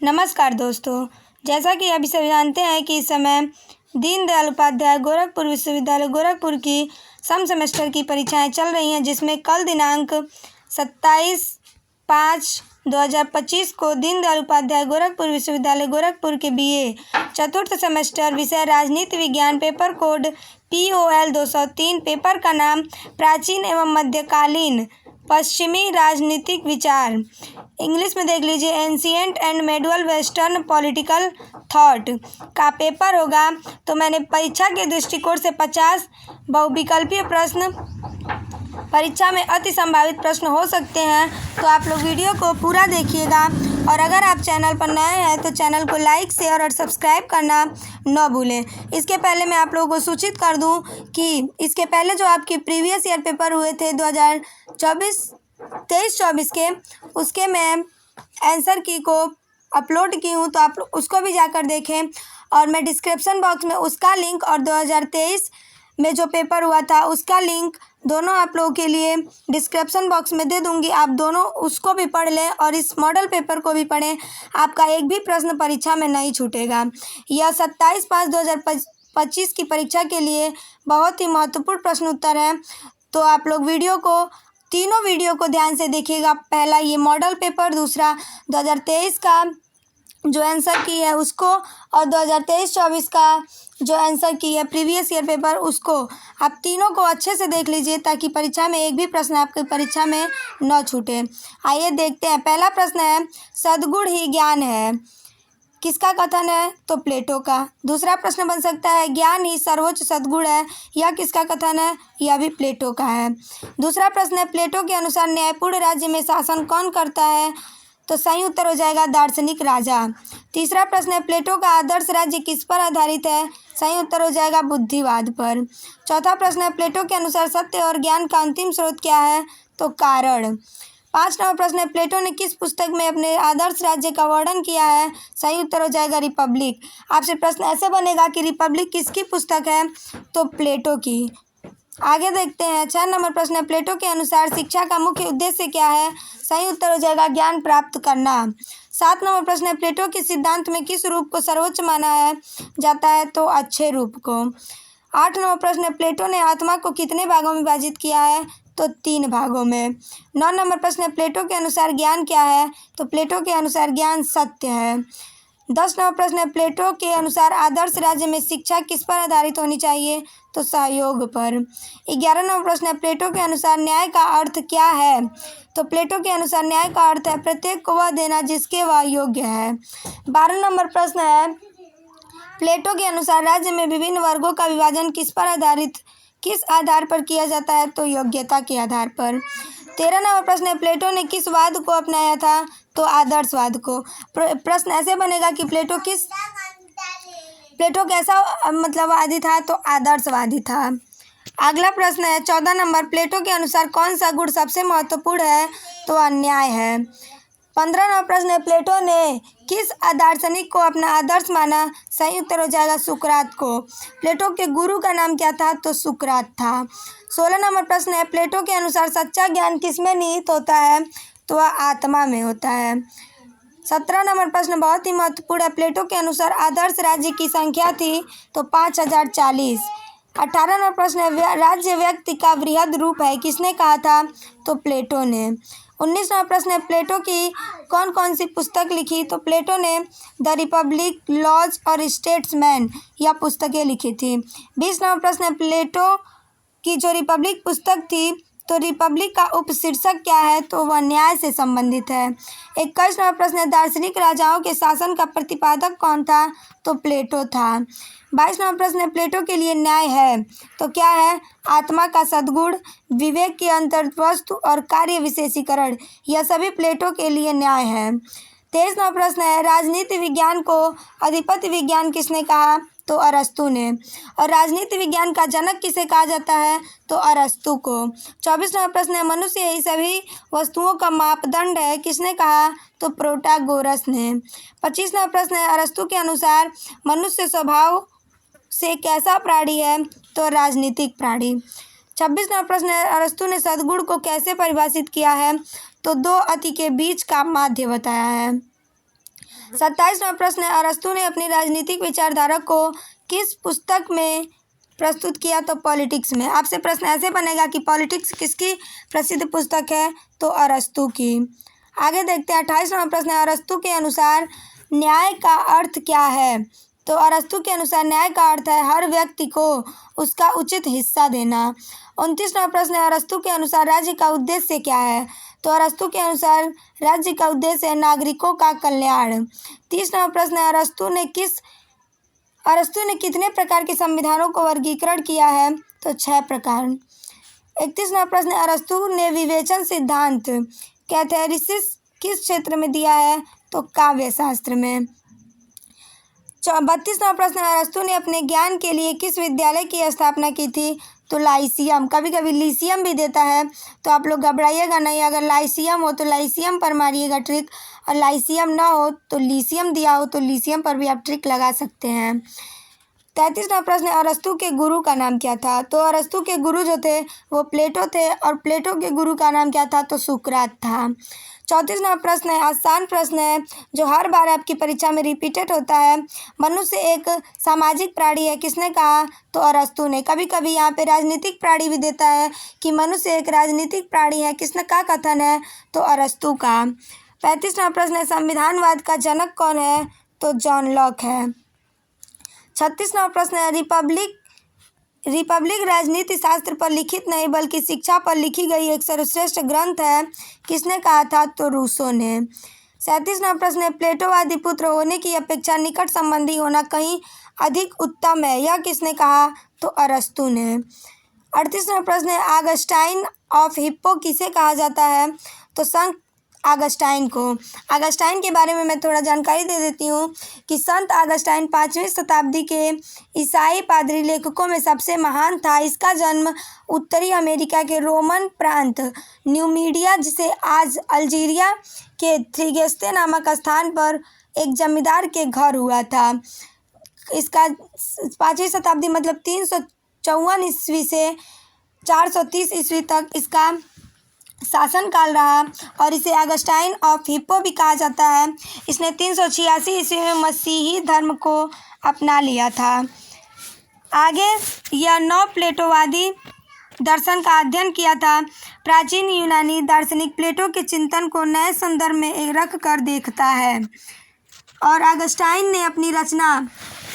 नमस्कार दोस्तों, जैसा कि अभी सभी जानते हैं कि इस समय दीनदयाल उपाध्याय गोरखपुर विश्वविद्यालय गोरखपुर की सम सेमेस्टर की परीक्षाएं चल रही हैं, जिसमें कल दिनांक 27/5/2025 को दीनदयाल उपाध्याय गोरखपुर विश्वविद्यालय गोरखपुर के BA चतुर्थ सेमेस्टर विषय राजनीति विज्ञान पेपर कोड POL 203 पेपर का नाम प्राचीन एवं मध्यकालीन पश्चिमी राजनीतिक विचार, इंग्लिश में देख लीजिए ancient and medieval western political thought का पेपर होगा। तो मैंने परीक्षा के दृष्टिकोण से 50 बहुविकल्पीय प्रश्न परीक्षा में अति संभावित प्रश्न हो सकते हैं, तो आप लोग वीडियो को पूरा देखिएगा। और अगर आप चैनल पर नए हैं तो चैनल को लाइक, शेयर और सब्सक्राइब करना न भूलें। इसके पहले मैं आप लोगों को सूचित कर दूं कि इसके पहले जो आपके प्रीवियस ईयर पेपर हुए थे 2023-24 के, उसके मैं आंसर की को अपलोड की हूँ, तो आप उसको भी जाकर देखें। और मैं डिस्क्रिप्शन बॉक्स में उसका लिंक और 2023 में जो पेपर हुआ था उसका लिंक दोनों आप लोगों के लिए डिस्क्रिप्शन बॉक्स में दे दूंगी। आप दोनों उसको भी पढ़ लें और इस मॉडल पेपर को भी पढ़ें, आपका एक भी प्रश्न परीक्षा में नहीं छूटेगा। यह 27/5/2025 की परीक्षा के लिए बहुत ही महत्वपूर्ण प्रश्न उत्तर है, तो आप लोग तीनों वीडियो को ध्यान से देखिएगा। पहला ये मॉडल पेपर, दूसरा 2023 का जो आंसर की है उसको, और 2023-24 का जो आंसर की है प्रीवियस ईयर पेपर उसको। आप तीनों को अच्छे से देख लीजिए ताकि परीक्षा में एक भी प्रश्न आपके परीक्षा में न छूटे। आइए देखते हैं। पहला प्रश्न है, सद्गुण ही ज्ञान है, किसका कथन है? तो प्लेटो का। दूसरा प्रश्न बन सकता है, ज्ञान ही सर्वोच्च सद्गुण है, यह किसका कथन है? यह भी प्लेटो का है। दूसरा प्रश्न है, प्लेटो के अनुसार न्यायपूर्ण राज्य में शासन कौन करता है? तो सही उत्तर हो जाएगा दार्शनिक राजा। तीसरा प्रश्न है, प्लेटो का आदर्श राज्य किस पर आधारित है? सही उत्तर हो जाएगा बुद्धिवाद पर। चौथा प्रश्न है, प्लेटो के अनुसार सत्य और ज्ञान का अंतिम स्रोत क्या है? तो कारण। 5 नंबर प्रश्न है, प्लेटो ने किस पुस्तक में अपने आदर्श राज्य का वर्णन किया है? सही उत्तर हो जाएगा रिपब्लिक। आपसे प्रश्न ऐसे बनेगा कि रिपब्लिक किसकी पुस्तक है? तो प्लेटो की। आगे देखते हैं। 6 नंबर प्रश्न है, प्लेटो के अनुसार शिक्षा का मुख्य उद्देश्य क्या है? सही उत्तर हो जाएगा ज्ञान प्राप्त करना। 7 नंबर प्रश्न है, प्लेटो के सिद्धांत में किस रूप को सर्वोच्च माना जाता है? तो अच्छे रूप को। 8 नंबर प्रश्न है, प्लेटो ने आत्मा को कितने भागों में विभाजित किया है? तो 3 भागों में। 9 नंबर प्रश्न है, प्लेटो के अनुसार ज्ञान क्या है? तो प्लेटो के अनुसार ज्ञान सत्य है। 10 नंबर प्रश्न है, प्लेटो के अनुसार आदर्श राज्य में शिक्षा किस पर आधारित होनी चाहिए? तो सहयोग पर। 11 नंबर प्रश्न है, प्लेटो के अनुसार न्याय का अर्थ क्या है? तो प्लेटो के अनुसार न्याय का अर्थ है प्रत्येक को वह देना जिसके वह योग्य है। 12 नंबर प्रश्न है, प्लेटो के अनुसार राज्य में विभिन्न वर्गों का विभाजन किस आधार पर किया जाता है? तो योग्यता के आधार पर। 13 नंबर प्रश्न है, प्लेटो ने किस वाद को अपनाया था? तो आदर्शवाद को। प्रश्न ऐसे बनेगा कि प्लेटो कैसा वादी था? तो आदर्शवादी था। अगला प्रश्न है 14 नंबर, प्लेटो के अनुसार कौन सा गुण सबसे महत्वपूर्ण है? तो अन्याय है। 15 नंबर प्रश्न है, प्लेटो ने किस दार्शनिक को अपना आदर्श माना? सही उत्तर हो जाएगा सुकरात को। प्लेटो के गुरु का नाम क्या था? तो सुकरात था। 16 नंबर प्रश्न है, प्लेटो के अनुसार सच्चा ज्ञान किसमें निहित होता है? तो वह आत्मा में होता है। 17 नंबर प्रश्न बहुत ही महत्वपूर्ण है, प्लेटो के अनुसार आदर्श राज्य की संख्या थी? तो 5040। 18 नंबर प्रश्न है, राज्य व्यक्ति का वृहद रूप है, किसने कहा था? तो प्लेटो ने। 19 नंबर प्रश्न है, प्लेटो की कौन कौन सी पुस्तक लिखी? तो प्लेटो ने द रिपब्लिक, लॉज और स्टेट्समैन यह पुस्तकें लिखी थी। 20 नंबर प्रश्न है, प्लेटो की जो रिपब्लिक पुस्तक थी, तो रिपब्लिक का उपशीर्षक क्या है? तो वह न्याय से संबंधित है। 21 नंबर प्रश्न है, दार्शनिक राजाओं के शासन का प्रतिपादक कौन था? तो प्लेटो था। 22 नंबर प्रश्न है, प्लेटो के लिए न्याय है तो क्या है? आत्मा का सद्गुण, विवेक की अंतर्वस्तु और कार्य विशेषीकरण, यह सभी प्लेटो के लिए न्याय है। 23 नंबर प्रश्न है, राजनीति विज्ञान को अधिपत्य विज्ञान किसने कहा? तो अरस्तु ने। और राजनीति विज्ञान का जनक किसे कहा जाता है? तो अरस्तु को। 24 नंबर प्रश्न है, मनुष्य ही सभी वस्तुओं का मापदंड है, किसने कहा? तो प्रोटागोरस ने। 25 नंबर प्रश्न है, अरस्तु के अनुसार मनुष्य स्वभाव से कैसा प्राणी है? तो राजनीतिक प्राणी। 26 नंबर प्रश्न है, अरस्तु ने सद्गुण को कैसे परिभाषित किया है? तो दो अति के बीच का माध्य बताया है। 27वां प्रश्न है, अरस्तु ने अपनी राजनीतिक विचारधारा को किस पुस्तक में प्रस्तुत किया? तो पॉलिटिक्स में। आपसे प्रश्न ऐसे बनेगा कि पॉलिटिक्स किसकी प्रसिद्ध पुस्तक है? तो अरस्तु की। आगे देखते हैं 28वां प्रश्न है, अरस्तु के अनुसार न्याय का अर्थ क्या है? तो अरस्तु के अनुसार न्याय का अर्थ है हर व्यक्ति को उसका उचित हिस्सा देना। 29वां प्रश्न है, अरस्तु के अनुसार राज्य का उद्देश्य क्या है? तो अरस्तु के अनुसार राज्य का उद्देश्य है नागरिकों का कल्याण। 30वां प्रश्न है, अरस्तु ने कितने प्रकार के संविधानों को वर्गीकरण किया है? तो 6 प्रकार। 31वां प्रश्न है, अरस्तु ने विवेचन सिद्धांत कैथेरिसिस किस क्षेत्र में दिया है? तो काव्य शास्त्र में। 32वां प्रश्न है, अरस्तु ने अपने ज्ञान के लिए किस विद्यालय की स्थापना की थी? तो लाइसियम। कभी कभी लीसियम भी देता है, तो आप लोग घबराइएगा नहीं। अगर लाइसियम हो तो लाइसियम पर मारिएगा ट्रिक, और लाइसियम ना हो तो लीसियम दिया हो तो लीसियम पर भी आप ट्रिक लगा सकते हैं। 33वां प्रश्न है, अरस्तु के गुरु का नाम क्या था? तो अरस्तु के गुरु जो थे वो प्लेटो थे, और प्लेटो के गुरु का नाम क्या था? तो सुकरात था। 34वां प्रश्न है, आसान प्रश्न है जो हर बार आपकी परीक्षा में रिपीटेड होता है, मनुष्य एक सामाजिक प्राणी है, किसने कहा? तो अरस्तु ने। कभी कभी यहाँ पे राजनीतिक प्राणी भी देता है कि मनुष्य एक राजनीतिक प्राणी है, किसने का कथन है? तो अरस्तु का। 35वां प्रश्न है, संविधानवाद का जनक कौन है? तो जॉन लॉक है। 36वां प्रश्न है, रिपब्लिक राजनीति शास्त्र पर लिखित नहीं बल्कि शिक्षा पर लिखी गई एक सर्वश्रेष्ठ ग्रंथ है, किसने कहा था? तो रूसो ने। 37वां प्रश्न है, प्लेटोवादी पुत्र होने की अपेक्षा निकट संबंधी होना कहीं अधिक उत्तम है, यह किसने कहा? तो अरस्तु ने। 38वां प्रश्न है, ऑगस्टाइन ऑफ हिप्पो किसे कहा जाता है? तो संत ऑगस्टाइन को। ऑगस्टाइन के बारे में मैं थोड़ा जानकारी दे देती हूँ कि संत ऑगस्टाइन 5वीं शताब्दी के ईसाई पादरी लेखकों में सबसे महान था। इसका जन्म उत्तरी अमेरिका के रोमन प्रांत न्यूमीडिया, जिसे आज अल्जीरिया के थ्रिगेस्ते नामक स्थान पर एक जमींदार के घर हुआ था। इसका 5वीं शताब्दी मतलब 354 ईस्वी से 430 ईस्वी तक इसका शासनकाल रहा, और इसे ऑगस्टाइन ऑफ हिप्पो भी कहा जाता है। इसने 386 ईस्वी में मसीही धर्म को अपना लिया था। आगे यह नौ प्लेटोवादी दर्शन का अध्ययन किया था। प्राचीन यूनानी दार्शनिक प्लेटो के चिंतन को नए संदर्भ में रख कर देखता है, और ऑगस्टाइन ने अपनी रचना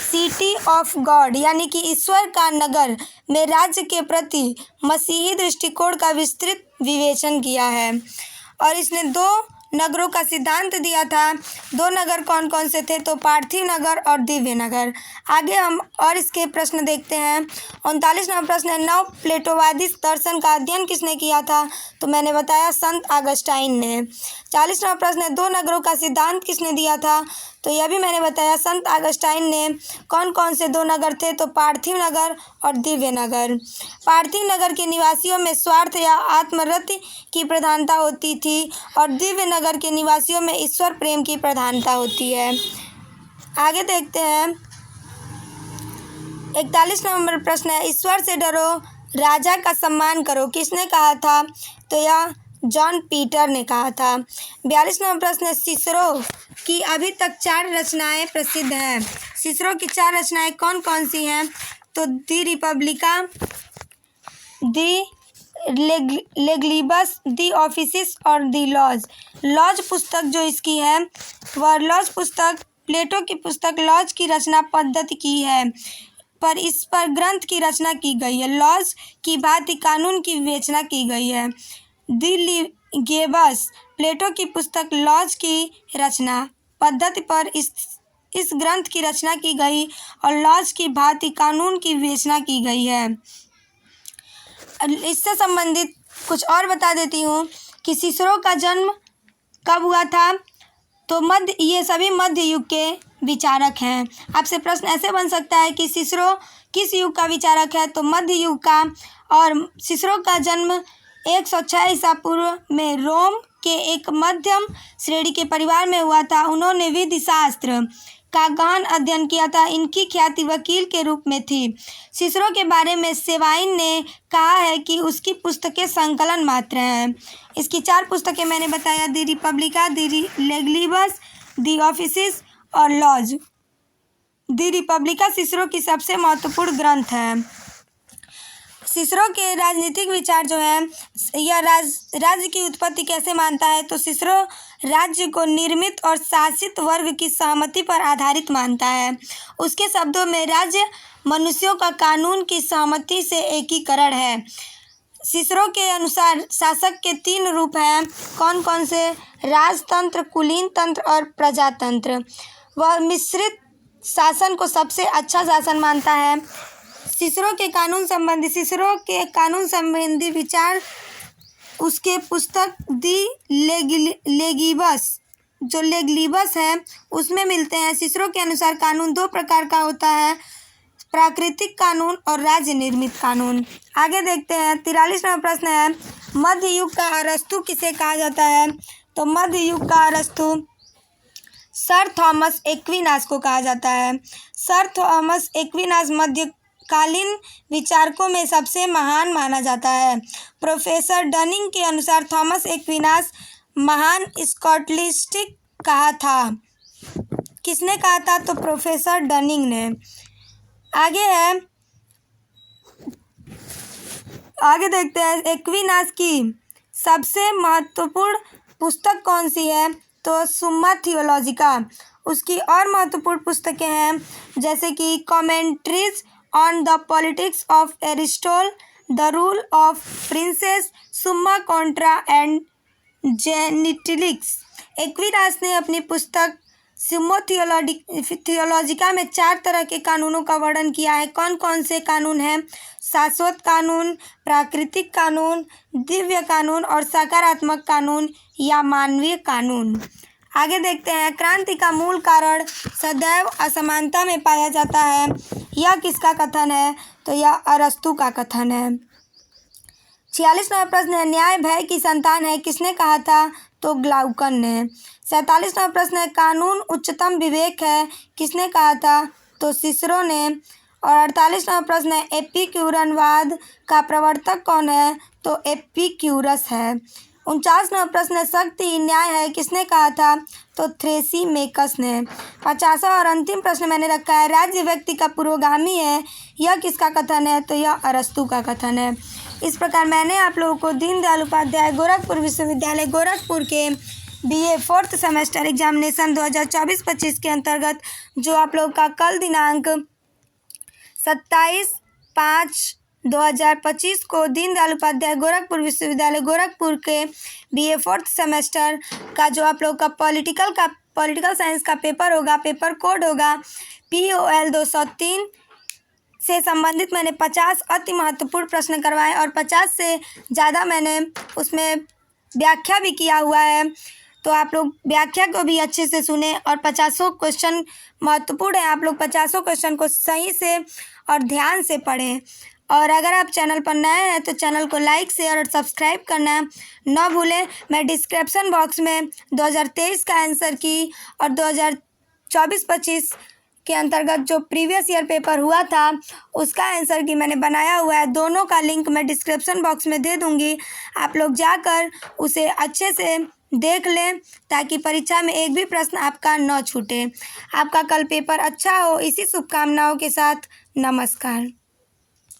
सिटी ऑफ गॉड यानी कि ईश्वर का नगर में राज्य के प्रति मसीही दृष्टिकोण का विस्तृत विवेचन किया है, और इसने 2 नगरों का सिद्धांत दिया था। 2 नगर कौन कौन से थे? तो पार्थिव नगर और दिव्य नगर। आगे हम और इसके प्रश्न देखते हैं। 39वां प्रश्न है, नव प्लेटोवादी दर्शन का अध्ययन किसने किया था? तो मैंने बताया संत ऑगस्टाइन ने। 40वां प्रश्न है, 2 नगरों का सिद्धांत किसने दिया था? तो यह भी मैंने बताया संत ऑगस्टाइन ने। कौन कौन से 2 नगर थे? तो पार्थिव नगर और दिव्य नगर। पार्थिव नगर के निवासियों में स्वार्थ या आत्मरति की प्रधानता होती थी, और दिव्य नगर के निवासियों में ईश्वर प्रेम की प्रधानता होती है। आगे देखते हैं 41 नंबर प्रश्न है, ईश्वर से डरो, राजा का सम्मान करो, किसने कहा था? तो यह जॉन पीटर ने कहा था। 42 नंबर प्रश्न है, सिसरो की अभी तक 4 रचनाएं प्रसिद्ध हैं। सिसरो की 4 रचनाएं कौन कौन सी हैं? तो दी रिपब्लिका, दी लेगलिबस, दी ऑफिसिस और दी लॉज। लॉज पुस्तक जो इसकी है वह लॉज पुस्तक प्लेटो की पुस्तक लॉज की रचना पद्धति की है, पर इस पर ग्रंथ की रचना की गई है। लॉज की भांति कानून की विवेचना की गई है। दी लिगेबस प्लेटो की पुस्तक लॉज की रचना पद्धति पर इस ग्रंथ की रचना की गई, और लॉज की भांति कानून की विवेचना की गई है। इससे संबंधित कुछ और बता देती हूँ कि सिसरो का जन्म कब हुआ था? तो ये सभी मध्य युग के विचारक हैं। आपसे प्रश्न ऐसे बन सकता है कि सिसरो किस युग का विचारक है? तो मध्य युग का, और सिसरो का जन्म 106 ईसा पूर्व में रोम के एक मध्यम श्रेणी के परिवार में हुआ था। उन्होंने विधि शास्त्र का गहन अध्ययन किया था। इनकी ख्याति वकील के रूप में थी। सिसरो के बारे में सेवाइन ने कहा है कि उसकी पुस्तकें संकलन मात्र हैं। इसकी 4 पुस्तकें मैंने बताया, दी रिपब्लिका, दी लेगलिबस, दी ऑफिसेस और लॉज। दी रिपब्लिका सिसरो की सबसे महत्वपूर्ण ग्रंथ है। सिसरो के राजनीतिक विचार जो है, यह राज्य की उत्पत्ति कैसे मानता है, तो सिसरो राज्य को निर्मित और शासित वर्ग की सहमति पर आधारित मानता है। उसके शब्दों में राज्य मनुष्यों का कानून की सहमति से एकीकरण है। सिसरो के अनुसार शासक के 3 रूप हैं। कौन कौन से? राजतंत्र, कुलीन तंत्र और प्रजातंत्र। वह मिश्रित शासन को सबसे अच्छा शासन मानता है। सिसरो के कानून संबंधी विचार उसके पुस्तक दी लेगिबस है उसमें मिलते हैं। सिसरो के अनुसार कानून 2 प्रकार का होता है, प्राकृतिक कानून और राज्य निर्मित कानून। आगे देखते हैं। 43वां प्रश्न है, मध्य युग का अरस्तु किसे कहा जाता है, तो मध्य युग का अरस्तु सर थॉमस एक्विनास को कहा जाता है। सर थॉमस एक्विनास मध्यकालीन विचारकों में सबसे महान माना जाता है। प्रोफेसर डनिंग के अनुसार थॉमस एक्विनास महान स्कॉटिस्ट कहा था। किसने कहा था, तो प्रोफेसर डनिंग ने। आगे देखते हैं। एक्विनास की सबसे महत्वपूर्ण पुस्तक कौन सी है, तो सुम्मा थियोलॉजिका। उसकी और महत्वपूर्ण पुस्तकें हैं जैसे कि commentaries on the politics of Aristotle, the rule of princess, सुम्मा कॉन्ट्रा एंड जेनिटिलिक्स। एक्विनास ने अपनी पुस्तक सुम्मा थियोलॉजिका में 4 तरह के कानूनों का वर्णन किया है। कौन कौन से कानून हैं? शाश्वत कानून, प्राकृतिक कानून, दिव्य कानून और सकारात्मक कानून या मानवीय कानून। आगे देखते हैं। क्रांति का मूल कारण सदैव असमानता में पाया जाता है, यह किसका कथन है, तो यह अरस्तु का कथन है। 46वां प्रश्न है, न्याय भय की संतान है, किसने कहा था, तो ग्लाउकन ने। 47वां प्रश्न है, कानून उच्चतम विवेक है, किसने कहा था, तो सिसरो ने। और 48वां प्रश्न है, एपिक्यूरनवाद का प्रवर्तक कौन है, तो एपिक्यूरस है। 49वां प्रश्न है, शक्ति ही न्याय है, किसने कहा था, तो थ्रेसीमेकस ने। 50वां और अंतिम प्रश्न मैंने रखा है, राज्य व्यक्ति का पुरोगामी है, यह किसका कथन है, तो यह अरस्तु का कथन है। इस प्रकार मैंने आप लोगों को दीनदयाल उपाध्याय गोरखपुर विश्वविद्यालय गोरखपुर के BA 4th सेमेस्टर एग्जामिनेशन 2024-25 के अंतर्गत, जो आप लोग का कल दिनांक 27/5/2025 को दीनदयाल उपाध्याय गोरखपुर विश्वविद्यालय गोरखपुर के BA 4th सेमेस्टर का जो आप लोग का पॉलिटिकल साइंस का पेपर होगा, पेपर कोड होगा POL 203 से संबंधित मैंने 50 अति महत्वपूर्ण प्रश्न करवाए और 50 से ज़्यादा मैंने उसमें व्याख्या भी किया हुआ है। तो आप लोग व्याख्या को भी अच्छे से सुने और 50 क्वेश्चन महत्वपूर्ण है। आप लोग 50 क्वेश्चन को सही से और ध्यान से पढ़ें। और अगर आप चैनल पर नए हैं तो चैनल को लाइक, शेयर और सब्सक्राइब करना न भूलें। मैं डिस्क्रिप्शन बॉक्स में 2023 का आंसर की और 2024-25 के अंतर्गत जो प्रीवियस ईयर पेपर हुआ था उसका आंसर की मैंने बनाया हुआ है। दोनों का लिंक मैं डिस्क्रिप्शन बॉक्स में दे दूंगी। आप लोग जाकर उसे अच्छे से देख लें ताकि परीक्षा में एक भी प्रश्न आपका न छूटे। आपका कल पेपर अच्छा हो, इसी शुभकामनाओं के साथ नमस्कार।